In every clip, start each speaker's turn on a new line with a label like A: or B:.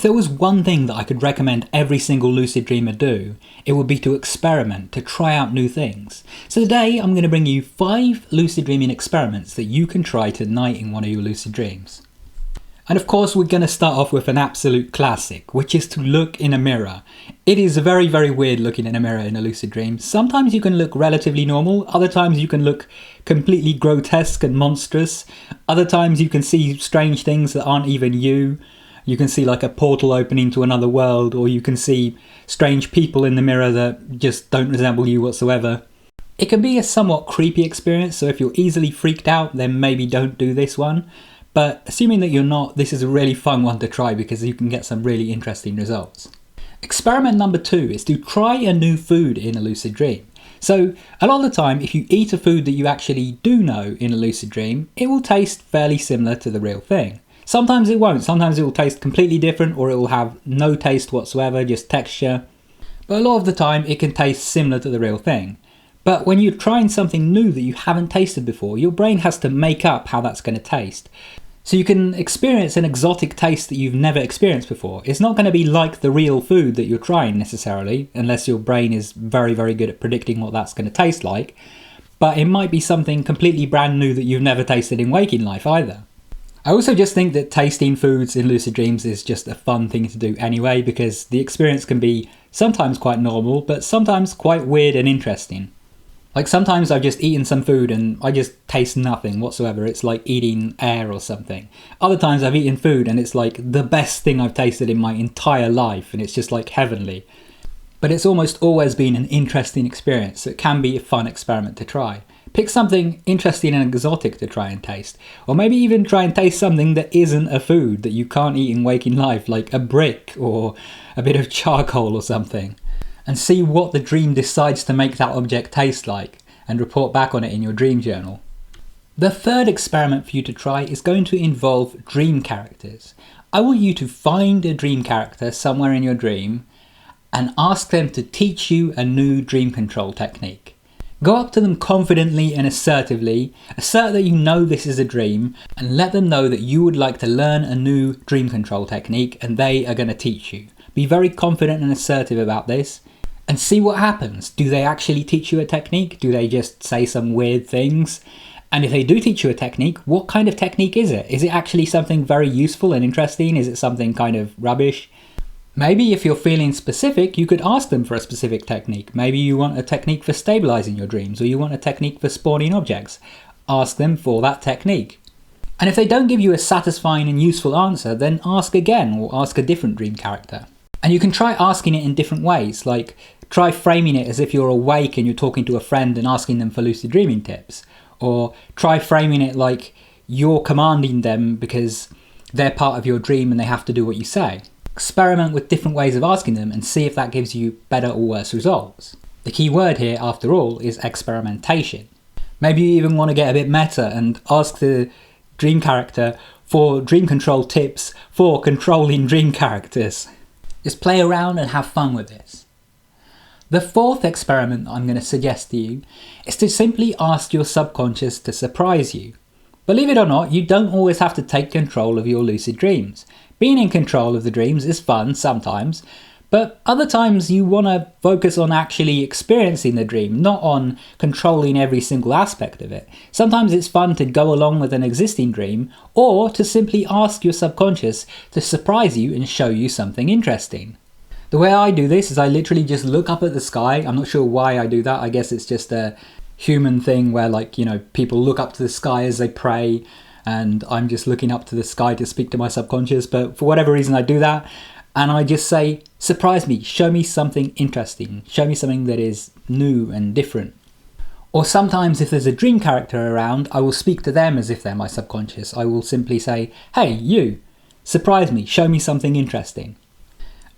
A: If there was one thing that I could recommend every single lucid dreamer do, it would be to experiment, to try out new things. So today I'm going to bring you 5 lucid dreaming experiments that you can try tonight in one of your lucid dreams. And of course we're going to start off with an absolute classic, which is to look in a mirror. It is very, very weird looking in a mirror in a lucid dream. Sometimes you can look relatively normal, other times you can look completely grotesque and monstrous. Other times you can see strange things that aren't even you. You can see like a portal opening to another world, or you can see strange people in the mirror that just don't resemble you whatsoever. It can be a somewhat creepy experience, so if you're easily freaked out, then maybe don't do this one. But assuming that you're not, this is a really fun one to try because you can get some really interesting results. Experiment number 2 is to try a new food in a lucid dream. So a lot of the time, if you eat a food that you actually do know in a lucid dream, it will taste fairly similar to the real thing. Sometimes it won't, sometimes it will taste completely different, or it will have no taste whatsoever, just texture. But a lot of the time it can taste similar to the real thing. But when you're trying something new that you haven't tasted before, your brain has to make up how that's going to taste. So you can experience an exotic taste that you've never experienced before. It's not going to be like the real food that you're trying necessarily, unless your brain is very, very good at predicting what that's going to taste like. But it might be something completely brand new that you've never tasted in waking life either. I also just think that tasting foods in lucid dreams is just a fun thing to do anyway, because the experience can be sometimes quite normal, but sometimes quite weird and interesting. Like sometimes I've just eaten some food and I just taste nothing whatsoever. It's like eating air or something. Other times I've eaten food and it's like the best thing I've tasted in my entire life, and it's just like heavenly. But it's almost always been an interesting experience, so it can be a fun experiment to try. Pick something interesting and exotic to try and taste. Or maybe even try and taste something that isn't a food that you can't eat in waking life, like a brick or a bit of charcoal or something. And see what the dream decides to make that object taste like, and report back on it in your dream journal. The third experiment for you to try is going to involve dream characters. I want you to find a dream character somewhere in your dream and ask them to teach you a new dream control technique. Go up to them confidently and assertively, assert that you know this is a dream, and let them know that you would like to learn a new dream control technique and they are going to teach you. Be very confident and assertive about this, and see what happens. Do they actually teach you a technique? Do they just say some weird things? And if they do teach you a technique, what kind of technique is it? Is it actually something very useful and interesting? Is it something kind of rubbish? Maybe if you're feeling specific, you could ask them for a specific technique. Maybe you want a technique for stabilizing your dreams, or you want a technique for spawning objects. Ask them for that technique. And if they don't give you a satisfying and useful answer, then ask again, or ask a different dream character. And you can try asking it in different ways, like try framing it as if you're awake and you're talking to a friend and asking them for lucid dreaming tips. Or try framing it like you're commanding them because they're part of your dream and they have to do what you say. Experiment with different ways of asking them and see if that gives you better or worse results. The key word here, after all, is experimentation. Maybe you even want to get a bit meta and ask the dream character for dream control tips for controlling dream characters. Just play around and have fun with this. The fourth experiment I'm going to suggest to you is to simply ask your subconscious to surprise you. Believe it or not, you don't always have to take control of your lucid dreams. Being in control of the dreams is fun sometimes, but other times you want to focus on actually experiencing the dream, not on controlling every single aspect of it. Sometimes it's fun to go along with an existing dream, or to simply ask your subconscious to surprise you and show you something interesting. The way I do this is I literally just look up at the sky. I'm not sure why I do that. I guess it's just a human thing where, like, you know, people look up to the sky as they pray, and I'm just looking up to the sky to speak to my subconscious. But for whatever reason I do that, and I just say, surprise me, show me something interesting, show me something that is new and different. Or sometimes if there's a dream character around, I will speak to them as if they're my subconscious. I will simply say, hey, you, surprise me, show me something interesting.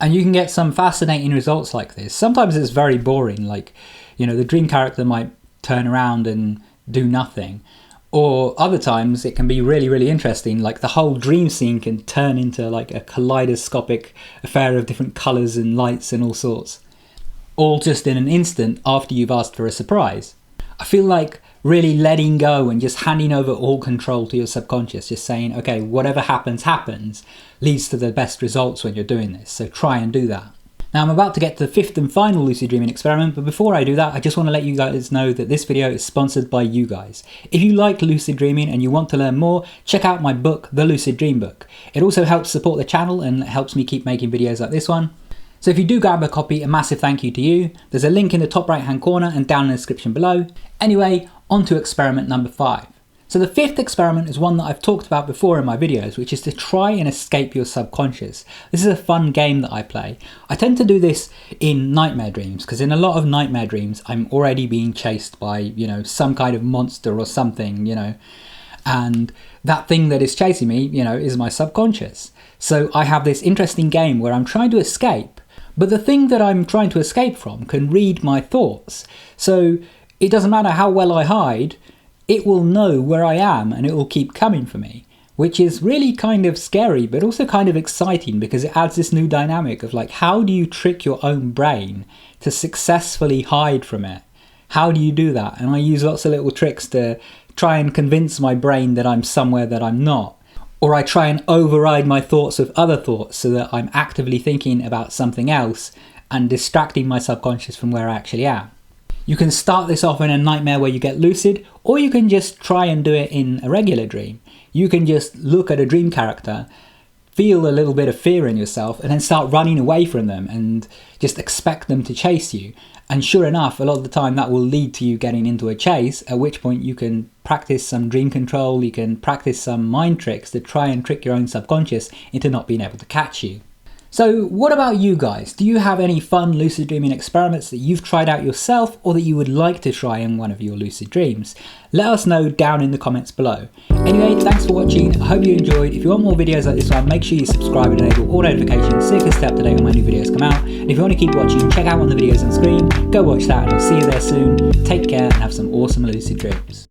A: And you can get some fascinating results like this. Sometimes it's very boring, like, you know, the dream character might turn around and do nothing. Or other times it can be really, really interesting, like the whole dream scene can turn into like a kaleidoscopic affair of different colours and lights and all sorts. All just in an instant after you've asked for a surprise. I feel like really letting go and just handing over all control to your subconscious, just saying, okay, whatever happens, happens, leads to the best results when you're doing this. So try and do that. Now I'm about to get to the fifth and final lucid dreaming experiment, but before I do that, I just want to let you guys know that this video is sponsored by you guys. If you like lucid dreaming and you want to learn more, check out my book, The Lucid Dream Book. It also helps support the channel and helps me keep making videos like this one. So if you do grab a copy, a massive thank you to you. There's a link in the top right hand corner and down in the description below. Anyway, on to experiment number 5. So the fifth experiment is one that I've talked about before in my videos, which is to try and escape your subconscious. This is a fun game that I play. I tend to do this in nightmare dreams, because in a lot of nightmare dreams, I'm already being chased by, you know, some kind of monster or something, you know, and that thing that is chasing me, you know, is my subconscious. So I have this interesting game where I'm trying to escape, but the thing that I'm trying to escape from can read my thoughts. So it doesn't matter how well I hide, it will know where I am and it will keep coming for me, which is really kind of scary, but also kind of exciting because it adds this new dynamic of like, how do you trick your own brain to successfully hide from it? How do you do that? And I use lots of little tricks to try and convince my brain that I'm somewhere that I'm not. Or I try and override my thoughts with other thoughts so that I'm actively thinking about something else and distracting my subconscious from where I actually am. You can start this off in a nightmare where you get lucid, or you can just try and do it in a regular dream. You can just look at a dream character, feel a little bit of fear in yourself, and then start running away from them and just expect them to chase you. And sure enough, a lot of the time that will lead to you getting into a chase, at which point you can practice some dream control, you can practice some mind tricks to try and trick your own subconscious into not being able to catch you. So what about you guys? Do you have any fun lucid dreaming experiments that you've tried out yourself or that you would like to try in one of your lucid dreams? Let us know down in the comments below. Anyway, thanks for watching. I hope you enjoyed. If you want more videos like this one, make sure you subscribe and enable all notifications so you can stay up to date when my new videos come out. And if you want to keep watching, check out one of the videos on screen. Go watch that and I'll see you there soon. Take care and have some awesome lucid dreams.